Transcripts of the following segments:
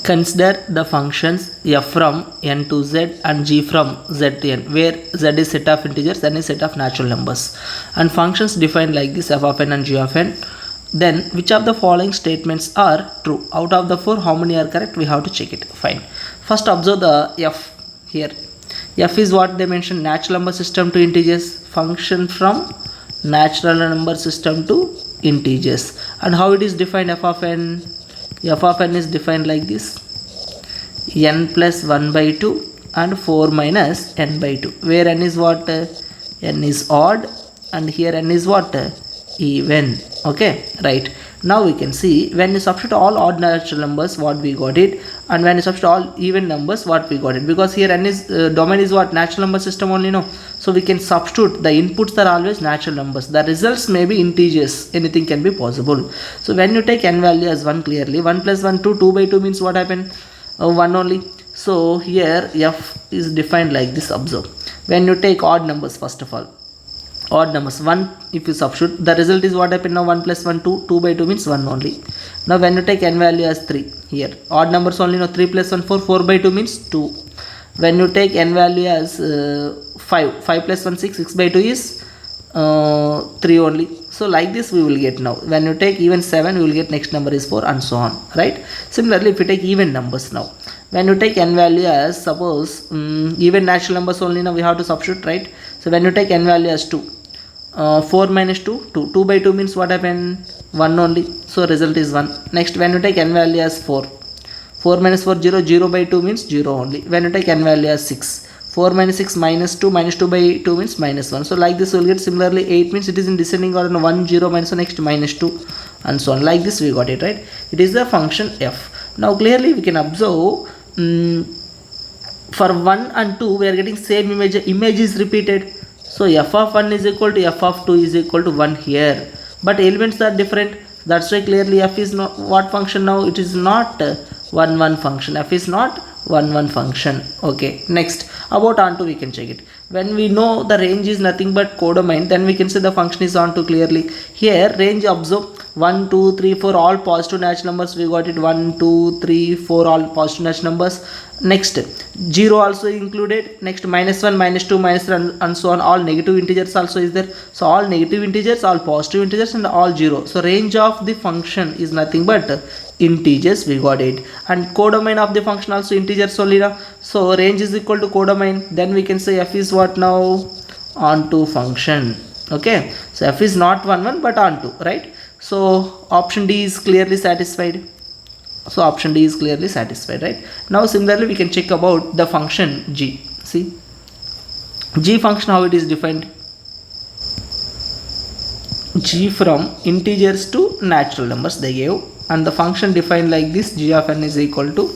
Consider the functions f from n to z and g from z to n, where z is set of integers, n is set of natural numbers, and functions defined like this f of n and g of n. Then which of the following statements are true? Out of the four, how many are correct? We have to check it. Fine. First observe the f here. F is what they mentioned, natural number system to integers, function from natural number system to integers. And how it is defined? F of n is defined like this: n plus 1 by 2 and 4 minus n by 2, where n is what? N is odd, and here n is what? Even. Okay, right. Now we can see when you substitute all odd natural numbers, what we got it, and when you substitute all even numbers, what we got it, because here n is domain is what? Natural number system only, no? So we can substitute, the inputs are always natural numbers, the results may be integers, anything can be possible. So when you take n value as 1, clearly 1 plus 1 2, 2 by 2 means what happened? 1 only. So here f is defined like this. Observe, when you take odd numbers, first of all odd numbers, 1 if you substitute, the result is what happened now? 1 plus 1 2, 2 by 2 means 1 only. Now when you take n value as 3, here odd numbers only, no? 3 plus 1 4, 4 by 2 means 2. When you take n value as 5, 5 plus 1 6, 6 by 2 is 3 only. So like this we will get now. When you take even 7, we will get next number is 4, and so on, right? Similarly, if you take even numbers now, when you take n value as, suppose even natural numbers only, now we have to substitute, right? So when you take n value as 2, 4 minus 2, 2, 2 by 2 means what happened? 1 only. So result is 1. Next, when you take n value as 4, 4 minus 4 0, 0 by 2 means 0 only. When you take n value as 6, 4 minus 6 minus 2, minus 2 by 2 means minus 1. So like this we will get. Similarly 8 means it is in descending order, 1 0 minus 1, next minus 2, and so on. Like this we got it, right? It is the function f. Now clearly we can observe for 1 and 2 we are getting same image, image is repeated. So f of 1 is equal to f of 2 is equal to 1 here, but elements are different. That's why clearly f is not what function now? It is not 1 1 function. F is not 1 1 function. Okay, next about onto we can check it. When we know the range is nothing but codomain, then we can say the function is onto. Clearly here range, observe 1 2 3 4 all positive natural numbers, we got it 1 2 3 4 all positive natural numbers. Next 0 also included. Next minus 1 minus 2 minus 3 and so on, all negative integers also is there. So all negative integers, all positive integers, and all 0. So range of the function is nothing but integers, we got it. And codomain of the function also integers only now. So range is equal to codomain, then we can say f is what now? Onto function. Okay, so f is not 1 1 but onto, right? So option D is clearly satisfied. So option D is clearly satisfied, right? Now similarly we can check about the function g. See, g function, how it is defined? G from integers to natural numbers they gave, and the function defined like this: g of n is equal to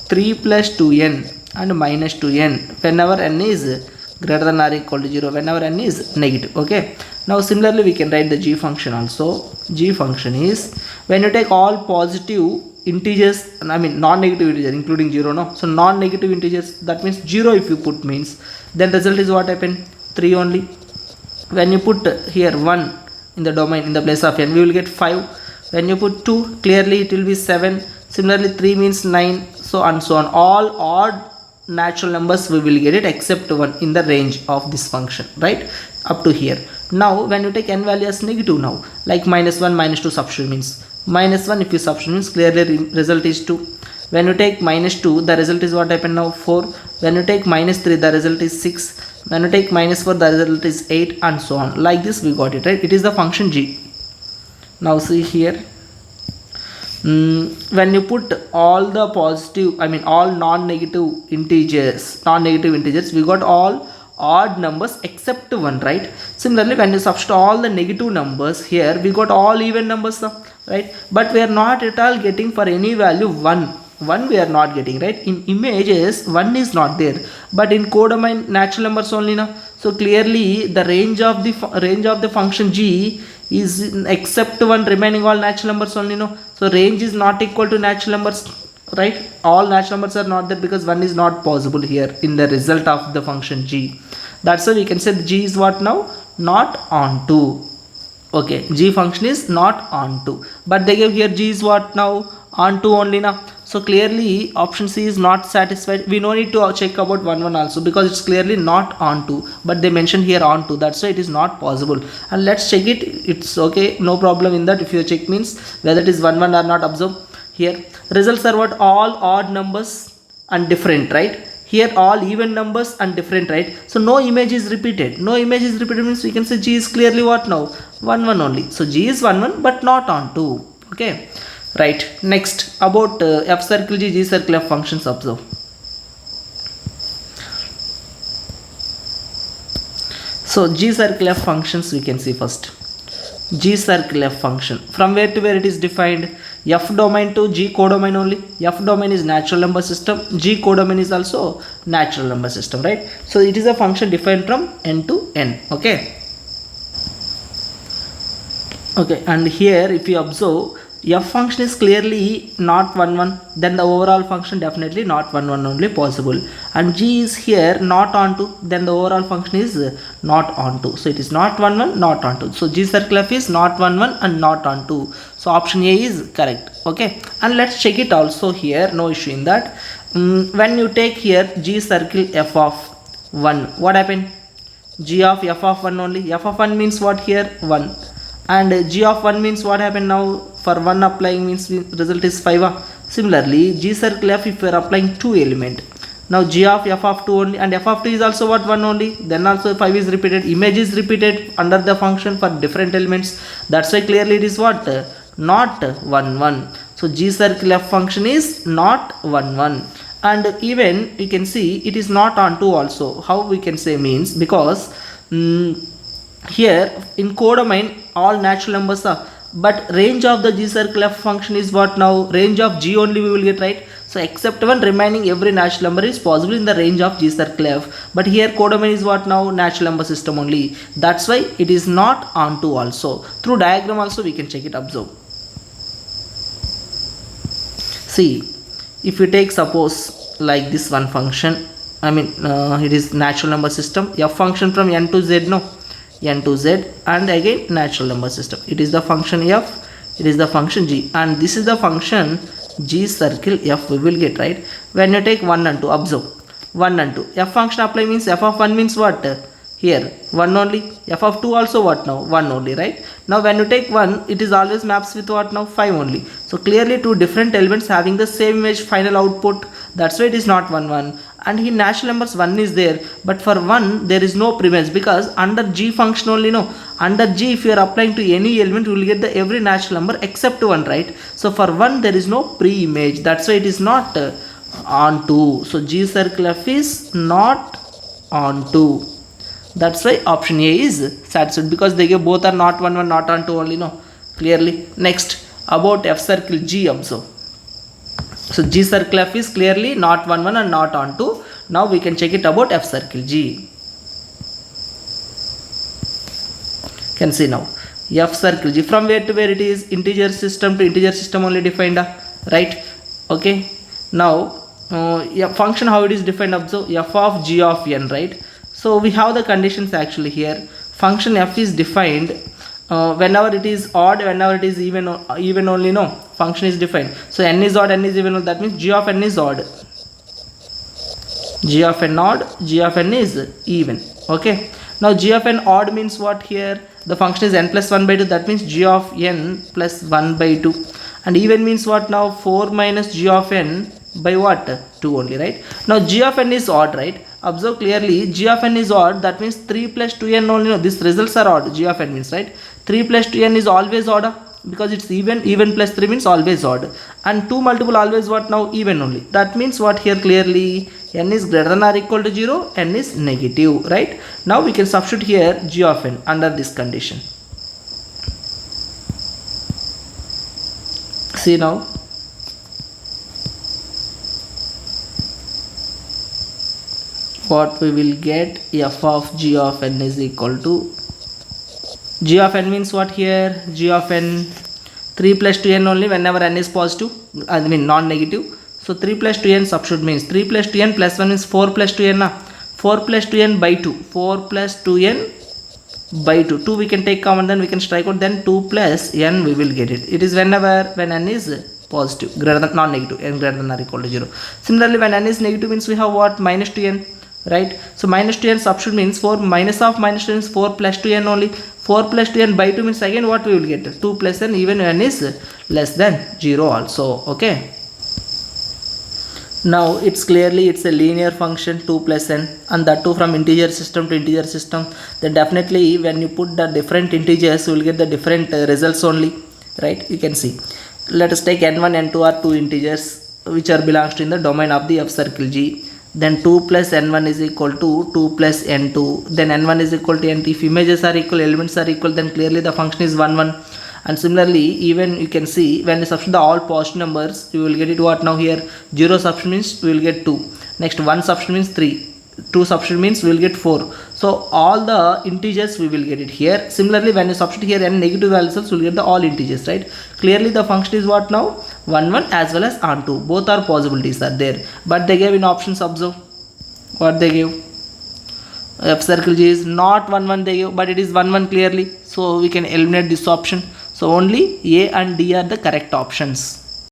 3 plus 2n and minus 2n whenever n is greater than or equal to 0, whenever n is negative. Okay, now similarly we can write the g function also. G function is when you take all positive integers, I mean non-negative integers including 0, no? So non-negative integers, that means 0 if you put means, then result is what happened? 3 only. When you put here 1 in the domain in the place of n, we will get 5. When you put 2, clearly it will be 7. Similarly 3 means 9, so and so on. All odd natural numbers we will get it except 1 in the range of this function, right? Up to here. Now when you take n value as negative, now like minus 1 minus 2 substitute means minus 1, if you substitute means clearly result is 2. When you take minus 2, the result is what happened now? 4. When you take minus 3, the result is 6. When you take minus 4, the result is 8, and so on. Like this we got it, right? It is the function g. Now see here, when you put all the positive, I mean all non-negative integers, we got all odd numbers except 1, right? Similarly when you substitute all the negative numbers, here we got all even numbers, right? But we are not at all getting for any value 1 we are not getting, right? In images 1 is not there, but in codomain natural numbers only now. So clearly the range of the function g is except 1, remaining all natural numbers only, no? So range is not equal to natural numbers, right? All natural numbers are not there because 1 is not possible here in the result of the function g. That's why we can say g is what now? Not onto. Okay, g function is not onto, but they gave here g is what now? Onto only now. So clearly option C is not satisfied. We no need to check about 1 1 also, because it's clearly not onto, but they mention here onto, that's why it is not possible. And let's check it. It's okay, no problem in that. If you check means whether it is 1 1 or not, observe here results are what, all odd numbers and different, right? Here all even numbers and different, right? So no image is repeated. No image is repeated means we can say G is clearly what now, 1 1 only. So G is 1 1 but not onto. Okay, right. Next about F circle G, G circle F functions, observe. So G circle F functions we can see first. G circle F function, from where to where it is defined? F domain to G codomain only. F domain is natural number system, G codomain is also natural number system, right? So it is a function defined from n to n. Okay, okay, and here if you observe, F function is clearly not 1 1, then the overall function definitely not 1 1 only possible. And G is here not onto, then the overall function is not onto. So it is not 1 1, not onto. So G circle F is not 1 1 and not onto. So option A is correct. Okay, and let's check it also here, no issue in that. When you take here G circle F of 1, what happened? G of F of 1 only. F of 1 means what here? 1. And G of 1 means what happened now? For 1 applying means result is 5. Similarly, G circle F, if you are applying 2 element, now G of F of 2 only, and F of 2 is also what, 1 only, then also 5 is repeated, image is repeated under the function for different elements. That's why clearly it is what, not 1 1. So G circle F function is not 1 1. And even you can see it is not onto also. How we can say means, because here in codomain all natural numbers are, but range of the G circle F function is what now, range of G only we will get, right? So except one, remaining every natural number is possible in the range of G circle F, but here codomain is what now, natural number system only. That's why it is not onto also. Through diagram also we can check it, observe. See, if you take suppose like this one function, I mean it is natural number system, F function from n to z, no, n to z, and again natural number system. It is the function F, it is the function G, and this is the function G circle F we will get, right? When you take 1 and 2, observe 1 and 2, F function apply means F of 1 means what, here 1 only, F of 2 also what now, 1 only, right? Now when you take 1, it is always maps with what now, 5 only. So clearly two different elements having the same image final output, that's why it is not 1 1. And in natural numbers 1 is there, but for 1 there is no preimage, because under G function only, no, under G if you are applying to any element you will get the every natural number except 1, right? So for 1 there is no pre-image, that's why it is not onto. So G circle F is not onto. That's why option A is satisfied, because they give both are not 1 1, not onto only, no, clearly. Next about F circle G, observe. So G circle F is clearly not 1 1 and not onto. Now we can check it about F circle G. Can see now F circle G, from where to where it is, integer system to integer system only defined, right? Okay, now function how it is defined, observe, F of G of n, right? So we have the conditions actually here. Function F is defined whenever it is odd, whenever it is even only, no, function is defined. So n is odd, n is even, that means G of n is odd, G of n odd, G of n is even. Okay, now G of n odd means what here, the function is n plus 1 by 2, that means G of n plus 1 by 2. And even means what now, 4 minus G of n by what, 2 only, right? Now G of n is odd, right? Observe clearly, G of n is odd, that means 3 plus 2n only, no, these results are odd, G of n means, right? 3 plus 2n is always odd, because it's even plus 3 means always odd, and 2 multiple always what now, even only. That means what here clearly, n is greater than or equal to 0, n is negative, right? Now we can substitute here G of n under this condition. See now, what we will get, F of G of n is equal to, G of n means what here, G of n 3 plus 2n only whenever n is positive, I mean non-negative. So 3 plus 2n substitute means 3 plus 2n plus 1 is 4 plus 2n, 4 plus 2n by 2, 4 plus 2n by 2, 2 we can take common, then we can strike out, then 2 plus n we will get it. It is whenever, when n is positive, greater than, not negative, n greater than or equal to 0. Similarly, when n is negative means we have what? Minus 2n, right? So minus 2n substitute means 4 minus of minus 2 is 4 plus 2n only. 4 plus 2n by 2 means again what we will get? 2 plus n, even n is less than 0 also. Okay. Now it's a linear function 2 plus n, and that too from integer system to integer system. Then definitely when you put the different integers you will get the different results only, right? You can see. Let us take n1 n2 are two integers which are belongs to in the domain of the F circle G. Then 2 plus n1 is equal to 2 plus n2. Then n1 is equal to n2. If images are equal, elements are equal, then clearly the function is 1 1. And similarly, even you can see when you substitute the all positive numbers, you will get it what now here? 0 substitute means we will get 2. Next 1 substitute means 3. 2 substitute means we will get 4. So all the integers we will get it here. Similarly, when you substitute here n negative values, we will get the all integers, right? Clearly the function is what now? 1 1 as well as on 2. Both are possibilities are there. But they gave in options, observe. What they gave? F circle G is not 1 1 they gave, but it is 1 1 clearly. So we can eliminate this option. So only A and D are the correct options.